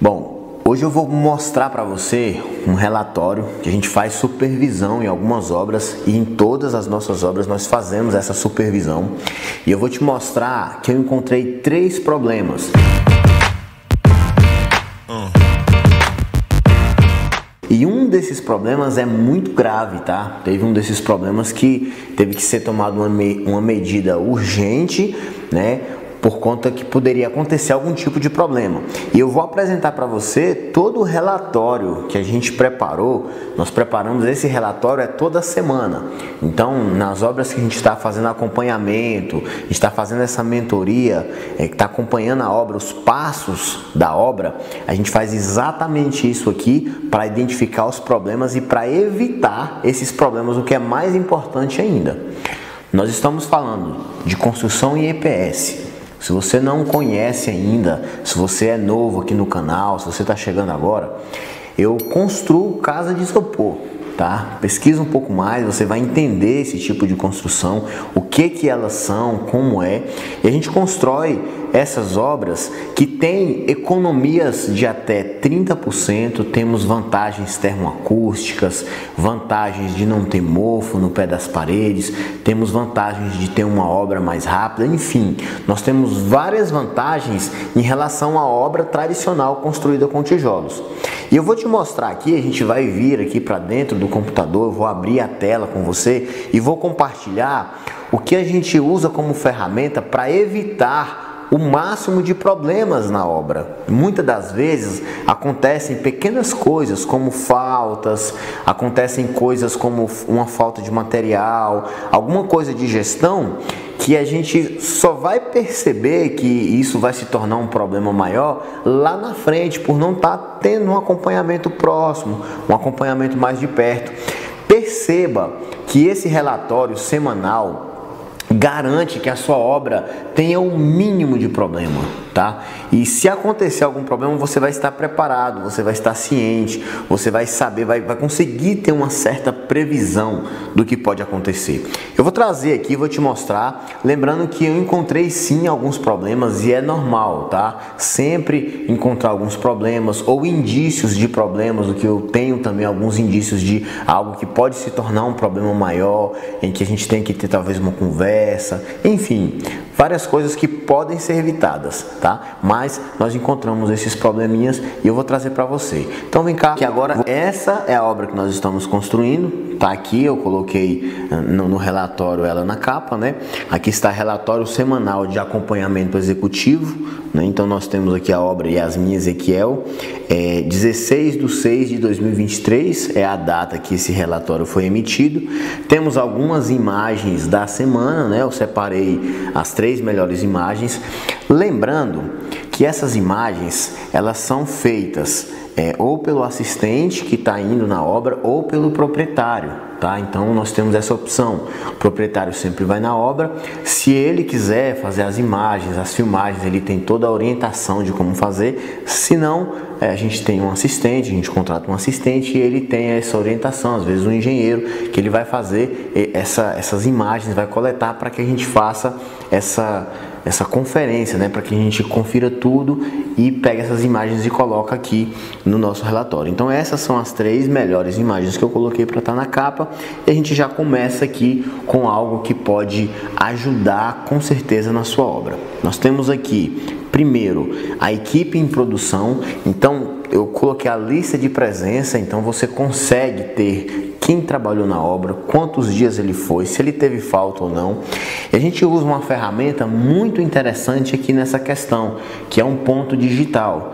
Bom, hoje eu vou mostrar para você um relatório que a gente faz supervisão em algumas obras e em todas as nossas obras nós fazemos essa supervisão. E eu vou te mostrar que eu encontrei 3 problemas. E um desses problemas é muito grave, tá? Teve um desses problemas que teve que ser tomada uma medida urgente, né? Por conta que poderia acontecer algum tipo de problema. E eu vou apresentar para você todo o relatório que a gente preparou. Nós preparamos esse relatório toda semana. Então, nas obras que a gente está fazendo acompanhamento, a gente está fazendo essa mentoria, que está acompanhando a obra, os passos da obra, a gente faz exatamente isso aqui para identificar os problemas e para evitar esses problemas, o que é mais importante ainda. Nós estamos falando de construção em EPS. Se você não conhece ainda, se você é novo aqui no canal, se você está chegando agora, eu construo casa de isopor, tá? Pesquisa um pouco mais, você vai entender esse tipo de construção, o que elas são, como é, e a gente constrói essas obras que têm economias de até 30%, temos vantagens termoacústicas, vantagens de não ter mofo no pé das paredes, temos vantagens de ter uma obra mais rápida, enfim, nós temos várias vantagens em relação à obra tradicional construída com tijolos. E eu vou te mostrar aqui, a gente vai vir aqui para dentro do computador, eu vou abrir a tela com você e vou compartilhar o que a gente usa como ferramenta para evitar o máximo de problemas na obra. Muitas das vezes acontecem pequenas coisas como faltas, acontecem coisas como uma falta de material, alguma coisa de gestão que a gente só vai perceber que isso vai se tornar um problema maior lá na frente, por não estar tendo um acompanhamento próximo, um acompanhamento mais de perto. Perceba que esse relatório semanal garante que a sua obra tenha o mínimo de problema, tá? E se acontecer algum problema, você vai estar preparado, você vai estar ciente, você vai saber, vai conseguir ter uma certa previsão do que pode acontecer. Eu vou trazer aqui, vou te mostrar, lembrando que eu encontrei sim alguns problemas e é normal, tá? Sempre encontrar alguns problemas ou indícios de problemas, o que eu tenho também alguns indícios de algo que pode se tornar um problema maior, em que a gente tem que ter talvez uma conversa, enfim, várias coisas que podem ser evitadas, tá? Mas nós encontramos esses probleminhas e eu vou trazer para você. Então vem cá, que agora essa é a obra que nós estamos construindo, tá aqui, eu coloquei no relatório ela na capa, né? Aqui está relatório semanal de acompanhamento executivo, né? Então nós temos aqui a obra Yasmin Ezequiel, 16/6/2023 é a data que esse relatório foi emitido. Temos algumas imagens da semana, né? Eu separei as 3 melhores imagens, lembrando que essas imagens elas são feitas ou pelo assistente que está indo na obra ou pelo proprietário, tá? Então nós temos essa opção, o proprietário sempre vai na obra, se ele quiser fazer as imagens, as filmagens, ele tem toda a orientação de como fazer, se não, a gente tem um assistente, a gente contrata um assistente e ele tem essa orientação, às vezes um engenheiro, que ele vai fazer essas imagens, vai coletar para que a gente faça essa conferência, né, para que a gente confira tudo e pegue essas imagens e coloca aqui no nosso relatório. Então essas são as 3 melhores imagens que eu coloquei para estar na capa e a gente já começa aqui com algo que pode ajudar com certeza na sua obra. Nós temos aqui primeiro a equipe em produção, então eu coloquei a lista de presença, então você consegue ter quem trabalhou na obra, quantos dias ele foi, se ele teve falta ou não. E a gente usa uma ferramenta muito interessante aqui nessa questão, que é um ponto digital.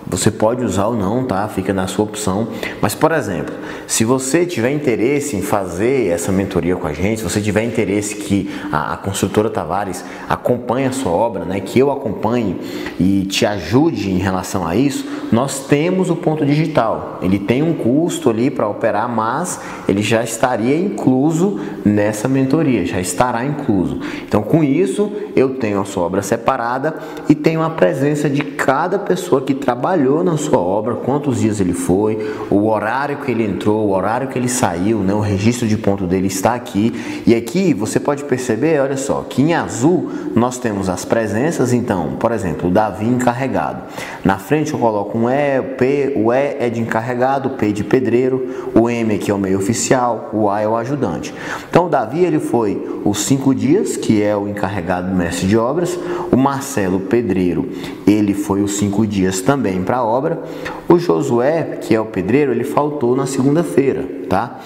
Você pode usar ou não, tá? Fica na sua opção. Mas, por exemplo, se você tiver interesse em fazer essa mentoria com a gente, se você tiver interesse que a construtora Tavares acompanhe a sua obra, né? Que eu acompanhe e te ajude em relação a isso, nós temos o ponto digital. Ele tem um custo ali para operar, mas ele já estaria incluso nessa mentoria, já estará incluso. Então, com isso, eu tenho a sua obra separada e tenho a presença de cada pessoa que trabalhou na sua obra, quantos dias ele foi, o horário que ele entrou, o horário que ele saiu, né? O registro de ponto dele está aqui. E aqui você pode perceber, olha só, que em azul nós temos as presenças. Então, por exemplo, o Davi encarregado. Na frente eu coloco um E, o P, o E é de encarregado, o P de pedreiro, o M aqui é o meio oficial, o A é o ajudante. Então o Davi ele foi os 5 dias, que é o encarregado do mestre de obras. O Marcelo, pedreiro, ele foi os 5 dias também para a obra. O Josué, que é o pedreiro, ele faltou na segunda-feira, tá?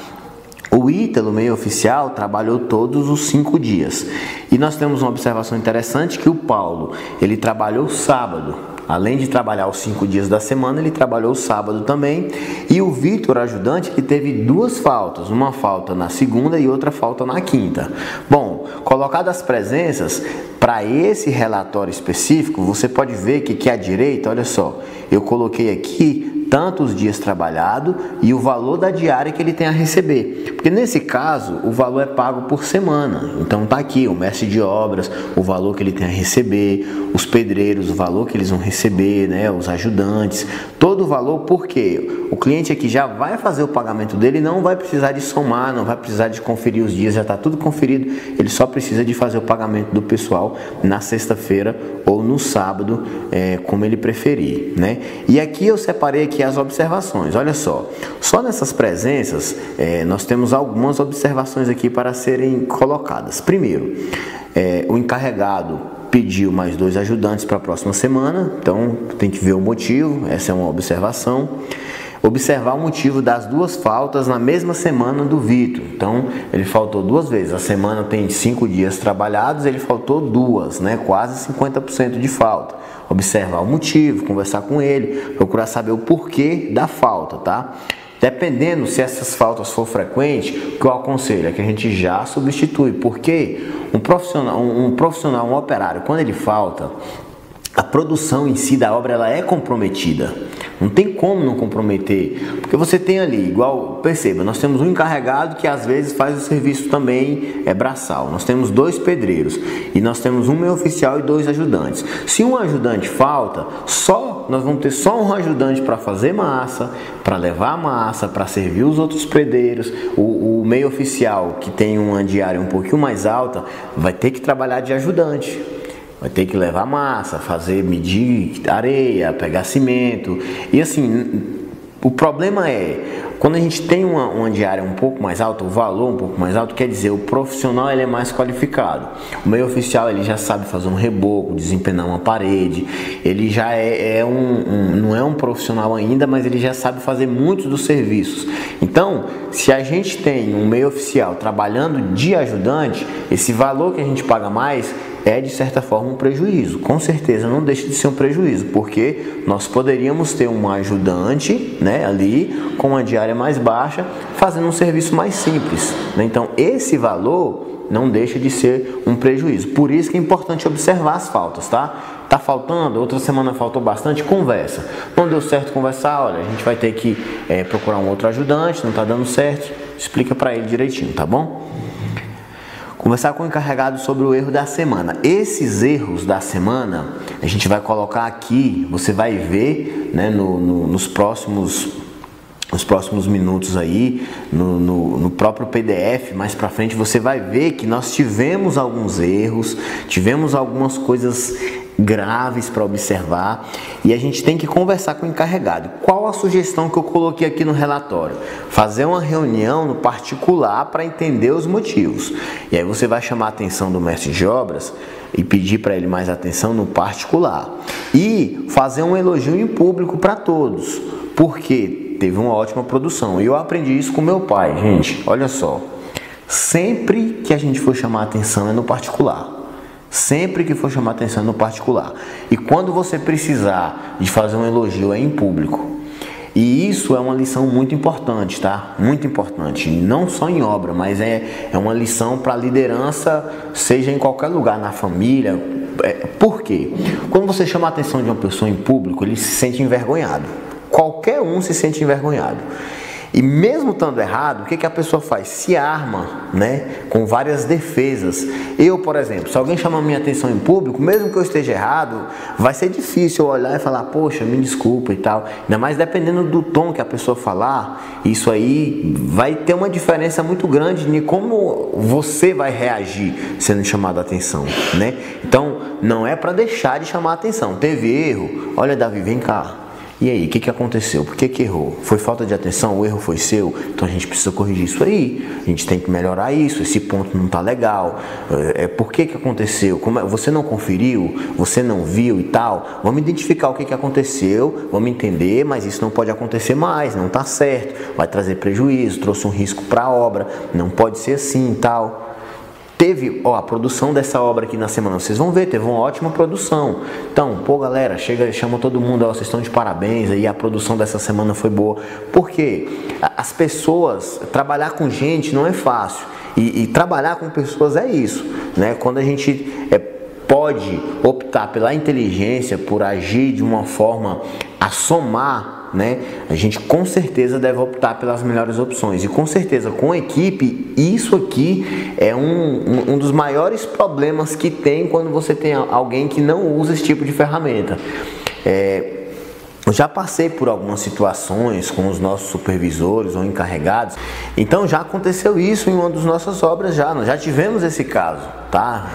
O Ítalo, meio oficial, trabalhou todos os 5 dias. E nós temos uma observação interessante que o Paulo, ele trabalhou sábado. Além de trabalhar os 5 dias da semana, ele trabalhou sábado também. E o Vitor, ajudante, que teve 2 faltas. Uma falta na segunda e outra falta na quinta. Bom, colocadas as presenças, para esse relatório específico, você pode ver que aqui à direita, olha só, eu coloquei aqui tantos dias trabalhado e o valor da diária que ele tem a receber. Porque nesse caso, o valor é pago por semana. Então tá aqui o mestre de obras, o valor que ele tem a receber, os pedreiros, o valor que eles vão receber, né, os ajudantes, todo o valor, porque o cliente aqui já vai fazer o pagamento dele, não vai precisar de somar, não vai precisar de conferir os dias, já está tudo conferido, ele só precisa de fazer o pagamento do pessoal na sexta-feira ou no sábado, como ele preferir, né? E aqui eu separei aqui as observações, olha só nessas presenças nós temos algumas observações aqui para serem colocadas. Primeiro, o encarregado pediu mais 2 ajudantes para a próxima semana, então tem que ver o motivo, essa é uma observação. Observar o motivo das 2 faltas na mesma semana do Vitor. Então, ele faltou 2 vezes. A semana tem 5 dias trabalhados, ele faltou 2, né? Quase 50% de falta. Observar o motivo, conversar com ele, procurar saber o porquê da falta, tá? Dependendo se essas faltas for frequentes, o que eu aconselho é que a gente já substitui, porque um profissional, um operário, quando ele falta, a produção em si da obra ela é comprometida. Não tem como não comprometer, porque você tem ali, igual, perceba, nós temos um encarregado que às vezes faz o serviço também braçal. Nós temos 2 pedreiros e nós temos um meio oficial e 2 ajudantes. Se um ajudante falta, nós vamos ter só um ajudante para fazer massa, para levar a massa, para servir os outros pedreiros. O meio oficial, que tem uma diária um pouquinho mais alta, vai ter que trabalhar de ajudante. Vai ter que levar massa, medir areia, pegar cimento. E assim, o problema é, quando a gente tem uma diária um pouco mais alta, o valor um pouco mais alto, quer dizer, o profissional ele é mais qualificado. O meio oficial ele já sabe fazer um reboco, desempenar uma parede, ele já não é um profissional ainda, mas ele já sabe fazer muitos dos serviços. Então, se a gente tem um meio oficial trabalhando de ajudante, esse valor que a gente paga mais é de certa forma um prejuízo. Com certeza não deixa de ser um prejuízo, porque nós poderíamos ter um ajudante, né, ali com uma diária mais baixa, fazendo um serviço mais simples, né? Então esse valor não deixa de ser um prejuízo. Por isso que é importante observar as faltas, tá? Tá faltando, outra semana faltou bastante, conversa. Não deu certo conversar, olha, a gente vai ter que procurar um outro ajudante, não tá dando certo, explica para ele direitinho, tá bom? Conversar com o encarregado sobre o erro da semana. Esses erros da semana, a gente vai colocar aqui, você vai ver, né, nos próximos minutos aí, no próprio PDF, mais pra frente, você vai ver que nós tivemos alguns erros, tivemos algumas coisas graves para observar e a gente tem que conversar com o encarregado. Qual a sugestão que eu coloquei aqui no relatório? Fazer uma reunião no particular para entender os motivos. E aí você vai chamar a atenção do mestre de obras e pedir para ele mais atenção no particular. E fazer um elogio em público para todos, porque teve uma ótima produção. E eu aprendi isso com meu pai, gente. Olha só, sempre que a gente for chamar a atenção é no particular. Sempre que for chamar atenção no particular. E quando você precisar de fazer um elogio é em público. E isso é uma lição muito importante, tá? Muito importante. Não só em obra, mas é uma lição para a liderança, seja em qualquer lugar, na família. Por quê? Quando você chama a atenção de uma pessoa em público, ele se sente envergonhado. Qualquer um se sente envergonhado. E mesmo estando errado, o que a pessoa faz? Se arma, né, com várias defesas. Eu, por exemplo, se alguém chama a minha atenção em público, mesmo que eu esteja errado, vai ser difícil eu olhar e falar, poxa, me desculpa e tal. Ainda mais dependendo do tom que a pessoa falar, isso aí vai ter uma diferença muito grande de como você vai reagir sendo chamado a atenção, né? Então, não é para deixar de chamar a atenção. Teve erro? Olha, Davi, vem cá. E aí, o que aconteceu? Por que errou? Foi falta de atenção? O erro foi seu? Então a gente precisa corrigir isso aí. A gente tem que melhorar isso. Esse ponto não está legal. Por que aconteceu? Você não conferiu? Você não viu e tal? Vamos identificar o que aconteceu, vamos entender, mas isso não pode acontecer mais, não está certo. Vai trazer prejuízo, trouxe um risco para a obra, não pode ser assim e tal. Teve a produção dessa obra aqui na semana, vocês vão ver, teve uma ótima produção. Então, galera, chama todo mundo, vocês estão de parabéns, aí a produção dessa semana foi boa. Porque as pessoas, trabalhar com gente não é fácil. E trabalhar com pessoas é isso, né? Quando a gente pode optar pela inteligência, por agir de uma forma a somar, né? A gente com certeza deve optar pelas melhores opções, e com certeza com equipe, isso aqui é um dos maiores problemas que tem quando você tem alguém que não usa esse tipo de ferramenta. Eu já passei por algumas situações com os nossos supervisores ou encarregados, então já aconteceu isso em uma das nossas obras, nós já tivemos esse caso, tá?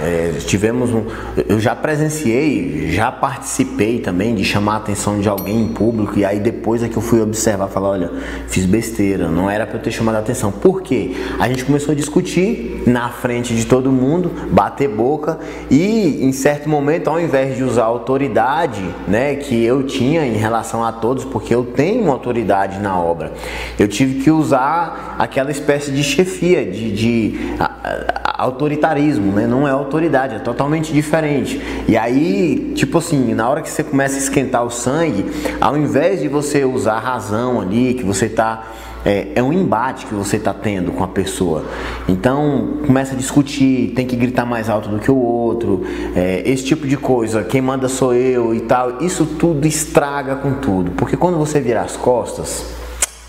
Eu já presenciei, já participei também de chamar a atenção de alguém em público, e aí depois é que eu fui observar, falar, olha, fiz besteira, não era para eu ter chamado a atenção. Por quê? A gente começou a discutir na frente de todo mundo, bater boca, e em certo momento, ao invés de usar a autoridade, né, que eu tinha em relação a todos, porque eu tenho uma autoridade na obra, eu tive que usar aquela espécie de chefia, de autoritarismo, né? Não é autoridade, é totalmente diferente. E aí, tipo assim, na hora que você começa a esquentar o sangue, ao invés de você usar a razão ali, que você tá... É um embate que você está tendo com a pessoa. Então começa a discutir, tem que gritar mais alto do que o outro, esse tipo de coisa, quem manda sou eu e tal. Isso tudo estraga com tudo, porque quando você virar as costas,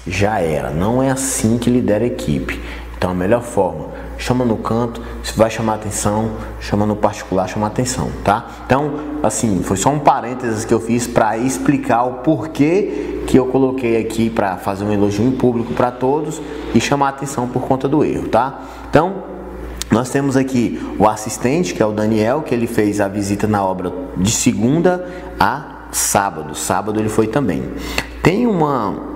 já era. Não é assim que lidera a equipe. Então a melhor forma, chama no canto, se vai chamar atenção, chama no particular, chama atenção, tá? Então, assim, foi só um parênteses que eu fiz para explicar o porquê que eu coloquei aqui para fazer um elogio em público para todos e chamar atenção por conta do erro, tá? Então, nós temos aqui o assistente, que é o Daniel, que ele fez a visita na obra de segunda a sábado. Sábado ele foi também. Tem uma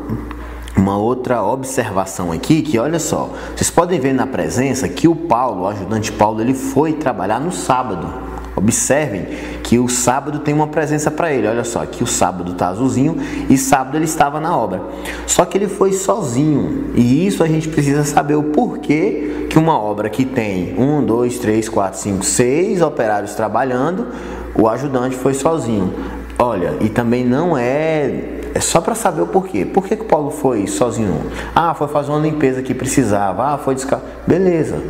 outra observação aqui, que olha só, vocês podem ver na presença que o Paulo, o ajudante Paulo, ele foi trabalhar no sábado. Observem que o sábado tem uma presença para ele. Olha só, aqui o sábado está azulzinho e sábado ele estava na obra. Só que ele foi sozinho. E isso a gente precisa saber o porquê que uma obra que tem 1, 2, 3, 4, 5, 6 operários trabalhando, o ajudante foi sozinho. Olha, e também não é só para saber o porquê. Por que o Paulo foi sozinho? Foi fazer uma limpeza que precisava. Foi descartar. Beleza.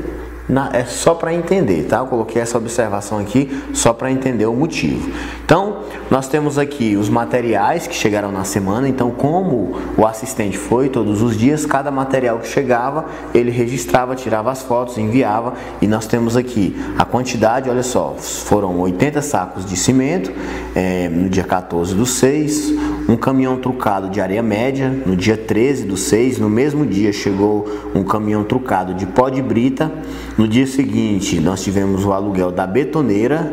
É só para entender, tá? Eu coloquei essa observação aqui só para entender o motivo. Então, nós temos aqui os materiais que chegaram na semana. Então, como o assistente foi todos os dias, cada material que chegava, ele registrava, tirava as fotos, enviava. E nós temos aqui a quantidade, olha só, foram 80 sacos de cimento no dia 14/6, um caminhão trucado de areia média no dia 13/6, no mesmo dia chegou um caminhão trucado de pó de brita. No dia seguinte, nós tivemos o aluguel da betoneira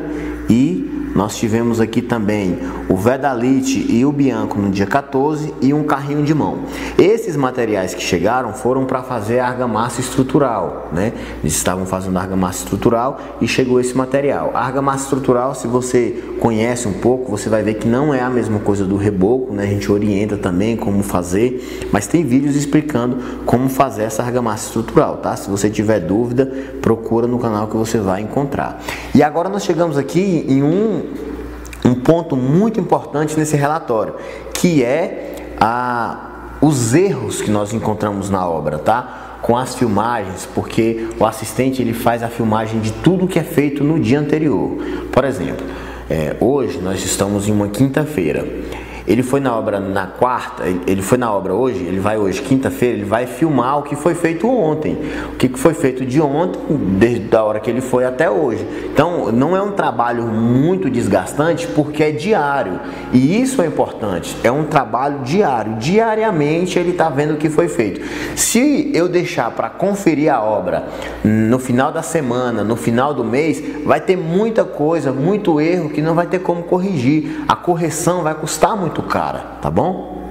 e nós tivemos aqui também o Vedalite e o Bianco no dia 14 e um carrinho de mão. Esses materiais que chegaram foram para fazer a argamassa estrutural, né? Eles estavam fazendo a argamassa estrutural e chegou esse material. A argamassa estrutural, se você conhece um pouco, você vai ver que não é a mesma coisa do reboco, né? A gente orienta também como fazer, mas tem vídeos explicando como fazer essa argamassa estrutural, tá? Se você tiver dúvida, procura no canal que você vai encontrar. E agora nós chegamos aqui em um ponto muito importante nesse relatório, que é os erros que nós encontramos na obra, tá? Com as filmagens, porque o assistente ele faz a filmagem de tudo que é feito no dia anterior. Por exemplo, hoje nós estamos em uma quinta-feira. Ele foi na obra na quarta, ele foi na obra hoje, ele vai hoje, quinta-feira, ele vai filmar o que foi feito ontem. O que foi feito de ontem, desde a hora que ele foi até hoje. Então, não é um trabalho muito desgastante, porque é diário. E isso é importante, é um trabalho diário. Diariamente ele está vendo o que foi feito. Se eu deixar para conferir a obra no final da semana, no final do mês, vai ter muita coisa, muito erro que não vai ter como corrigir. A correção vai custar muito muito cara, tá bom?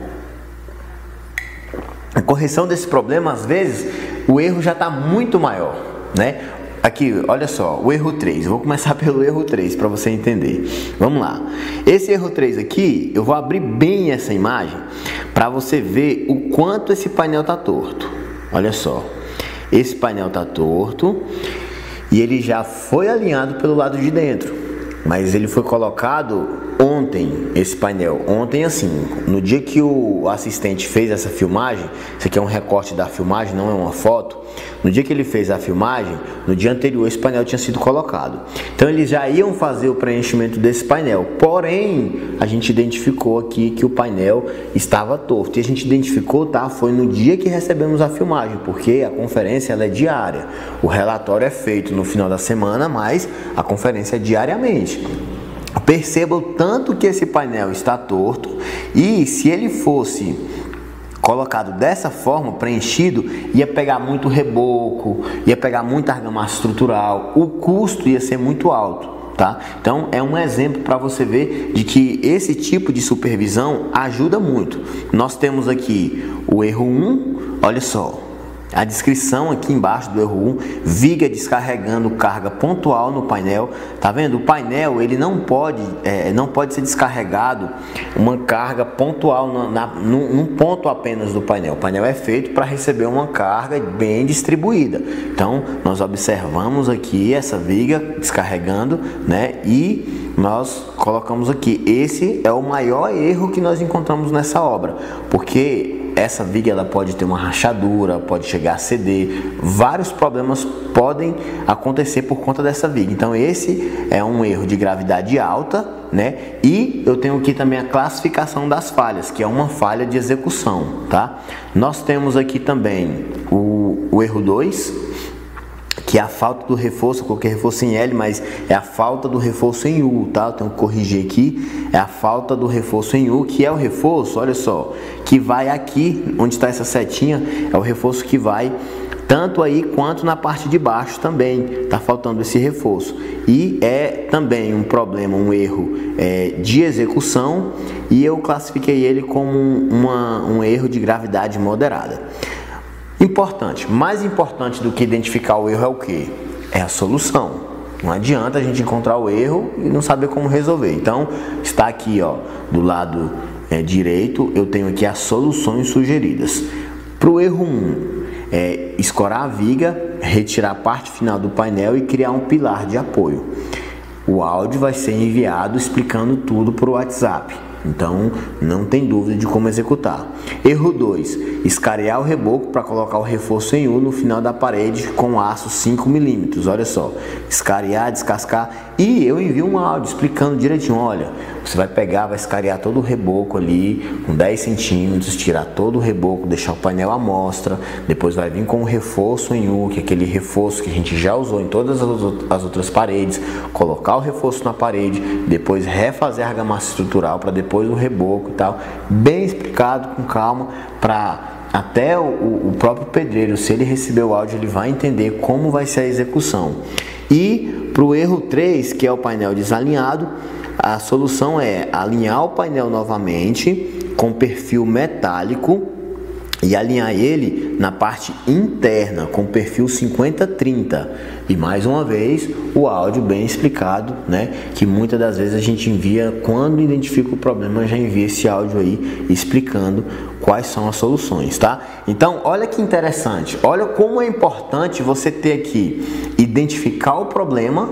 A correção desse problema, às vezes, o erro já está muito maior, né? Aqui, olha só, o erro 3. Eu vou começar pelo erro 3 para você entender. Vamos lá. Esse erro 3 aqui, eu vou abrir bem essa imagem para você ver o quanto esse painel está torto. Olha só. Esse painel está torto e ele já foi alinhado pelo lado de dentro. Mas ele foi colocado ontem, esse painel. Ontem, assim, no dia que o assistente fez essa filmagem, isso aqui é um recorte da filmagem, não é uma foto. No dia que ele fez a filmagem, no dia anterior esse painel tinha sido colocado. Então eles já iam fazer o preenchimento desse painel. Porém, a gente identificou aqui que o painel estava torto. E a gente identificou, tá? Foi no dia que recebemos a filmagem, porque a conferência ela é diária. O relatório é feito no final da semana, mas a conferência é diariamente. Perceba o tanto que esse painel está torto, e se ele fosse colocado dessa forma, preenchido, ia pegar muito reboco, ia pegar muita argamassa estrutural, o custo ia ser muito alto, tá? Então é um exemplo para você ver de que esse tipo de supervisão ajuda muito. Nós temos aqui o erro 1, olha só. A descrição aqui embaixo do erro 1, viga descarregando carga pontual no painel. Tá vendo? O painel ele não pode ser descarregado uma carga pontual num ponto apenas do painel. O painel é feito para receber uma carga bem distribuída. Então nós observamos aqui essa viga descarregando, né? E nós colocamos aqui. Esse é o maior erro que nós encontramos nessa obra, porque essa viga ela pode ter uma rachadura, pode chegar a ceder, vários problemas podem acontecer por conta dessa viga. Então esse é um erro de gravidade alta, né? E eu tenho aqui também a classificação das falhas, que é uma falha de execução, tá? Nós temos aqui também o erro 2, que é a falta do reforço. Eu coloquei reforço em L, mas é a falta do reforço em U, tá? Eu tenho que corrigir aqui, é a falta do reforço em U, que é o reforço, olha só, que vai aqui, onde está essa setinha, é o reforço que vai tanto aí quanto na parte de baixo também, tá faltando esse reforço. E é também um problema, um erro de execução, e eu classifiquei ele como um erro de gravidade moderada. Importante, mais importante do que identificar o erro é o que? É a solução. Não adianta a gente encontrar o erro e não saber como resolver. Então, está aqui, ó, do lado direito, eu tenho aqui as soluções sugeridas. Para o erro 1, escorar a viga, retirar a parte final do painel e criar um pilar de apoio. O áudio vai ser enviado explicando tudo por WhatsApp. Então, não tem dúvida de como executar. Erro 2, escarear o reboco para colocar o reforço em U no final da parede com aço 5 mm. Olha só, escarear, descascar, e eu envio um áudio explicando direitinho. Olha, você vai pegar, vai escarear todo o reboco ali com 10 centímetros, tirar todo o reboco, deixar o painel à mostra, depois vai vir com o reforço em U, que é aquele reforço que a gente já usou em todas as outras paredes, colocar o reforço na parede, depois refazer a argamassa estrutural para depois o reboco e tal, bem explicado, com calma, para até o próprio pedreiro, se ele receber o áudio, ele vai entender como vai ser a execução. E para o erro 3, que é o painel desalinhado, a solução é alinhar o painel novamente com perfil metálico e alinhar ele na parte interna com perfil 50-30. E mais uma vez o áudio bem explicado, né? Que muitas das vezes a gente envia, quando identifica o problema, já envia esse áudio aí explicando quais são as soluções, tá? Então olha que interessante, olha como é importante você ter aqui, identificar o problema,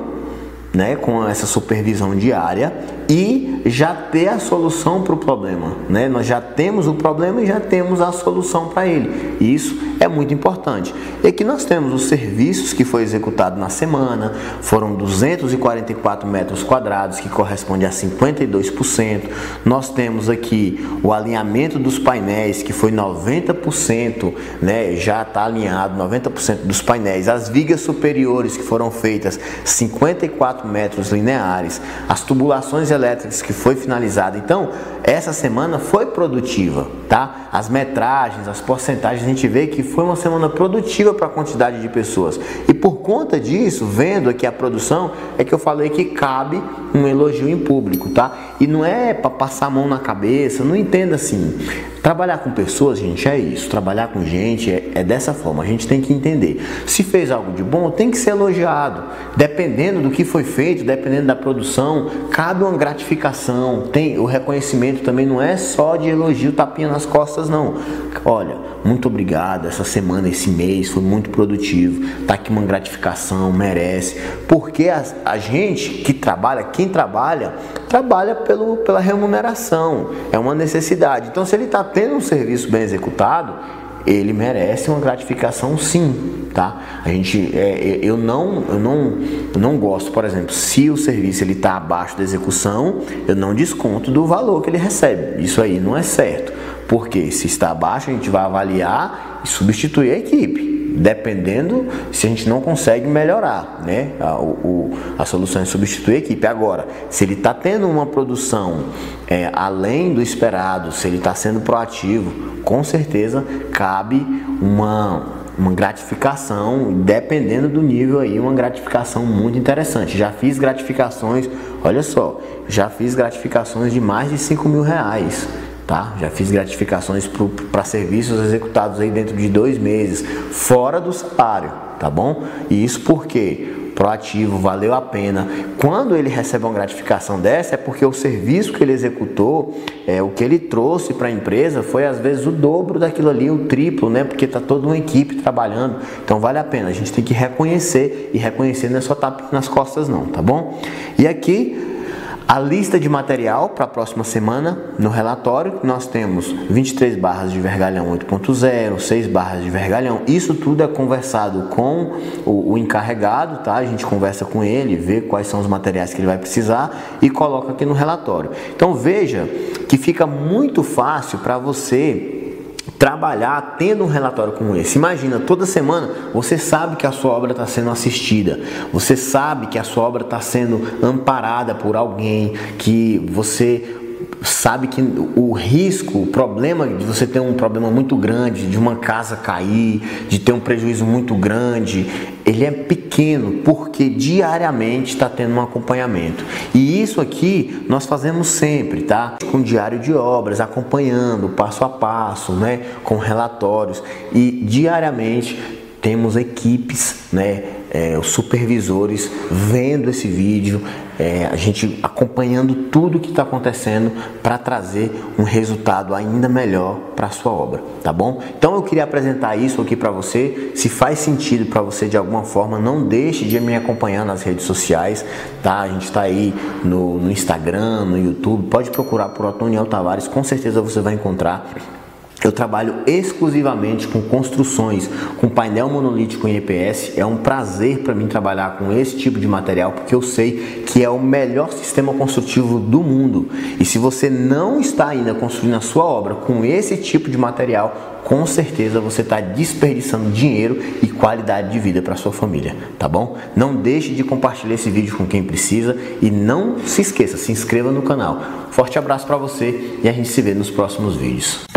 né, com essa supervisão diária, e já ter a solução para o problema, né? Nós já temos o problema e já temos a solução para ele. Isso é muito importante. E aqui nós temos os serviços que foi executado na semana, foram 244 metros quadrados, que corresponde a 52%. Nós temos aqui o alinhamento dos painéis, que foi 90%, né? Já está alinhado 90% dos painéis. As vigas superiores que foram feitas, 54% 4 metros lineares, as tubulações elétricas que foi finalizada. Então, essa semana foi produtiva, tá? As metragens, as porcentagens, a gente vê que foi uma semana produtiva para a quantidade de pessoas. E por conta disso, vendo aqui a produção, é que eu falei que cabe um elogio em público, tá? E não é para passar a mão na cabeça, não entenda assim. Trabalhar com pessoas, gente, é isso. Trabalhar com gente é dessa forma. A gente tem que entender. Se fez algo de bom, tem que ser elogiado. Dependendo do que foi feito, dependendo da produção, cabe uma gratificação. Tem o reconhecimento também, não é só de elogio, tapinha nas costas, não. Olha, muito obrigado. Essa semana, esse mês foi muito produtivo. Tá aqui uma gratificação, merece. Porque a gente que trabalha, quem trabalha pela remuneração. É uma necessidade. Então, se ele está tendo um serviço bem executado, ele merece uma gratificação, sim, tá? A gente, eu não gosto, por exemplo, se o serviço ele está abaixo da execução, eu não desconto do valor que ele recebe. Isso aí não é certo, porque se está abaixo, a gente vai avaliar e substituir a equipe. Dependendo se a gente não consegue melhorar, né? A solução é substituir a equipe. Agora, se ele está tendo uma produção além do esperado, se ele está sendo proativo, com certeza cabe uma gratificação, dependendo do nível aí, uma gratificação muito interessante. Já fiz gratificações, olha só, já fiz gratificações de mais de R$5.000. Tá? Já fiz gratificações para serviços executados aí dentro de 2 meses, fora do salário, tá bom? E isso porque proativo, valeu a pena. Quando ele recebe uma gratificação dessa, é porque o serviço que ele executou, o que ele trouxe para a empresa foi às vezes o dobro daquilo ali, o triplo, né? Porque tá toda uma equipe trabalhando, então vale a pena. A gente tem que reconhecer, e reconhecer não é só tapinha nas costas não, tá bom? E aqui a lista de material para a próxima semana no relatório, nós temos 23 barras de vergalhão 8.0, 6 barras de vergalhão. Isso tudo é conversado com o encarregado, tá? A gente conversa com ele, vê quais são os materiais que ele vai precisar e coloca aqui no relatório. Então veja que fica muito fácil para você trabalhar tendo um relatório como esse. Imagina, toda semana você sabe que a sua obra está sendo assistida, você sabe que a sua obra está sendo amparada por alguém, que você sabe que o risco, o problema de você ter um problema muito grande, de uma casa cair, de ter um prejuízo muito grande, ele é pequeno porque diariamente está tendo um acompanhamento. E isso aqui nós fazemos sempre, tá? Com diário de obras, acompanhando passo a passo, né? Com relatórios, e diariamente temos equipes, né? Os supervisores vendo esse vídeo, a gente acompanhando tudo que está acontecendo para trazer um resultado ainda melhor para a sua obra, tá bom? Então eu queria apresentar isso aqui para você. Se faz sentido para você de alguma forma, não deixe de me acompanhar nas redes sociais, tá? A gente está aí no Instagram, no YouTube, pode procurar por Otoniel Tavares, com certeza você vai encontrar. Eu trabalho exclusivamente com construções, com painel monolítico em EPS. É um prazer para mim trabalhar com esse tipo de material, porque eu sei que é o melhor sistema construtivo do mundo. E se você não está ainda construindo a sua obra com esse tipo de material, com certeza você está desperdiçando dinheiro e qualidade de vida para sua família, tá bom? Não deixe de compartilhar esse vídeo com quem precisa e não se esqueça, se inscreva no canal. Forte abraço para você e a gente se vê nos próximos vídeos.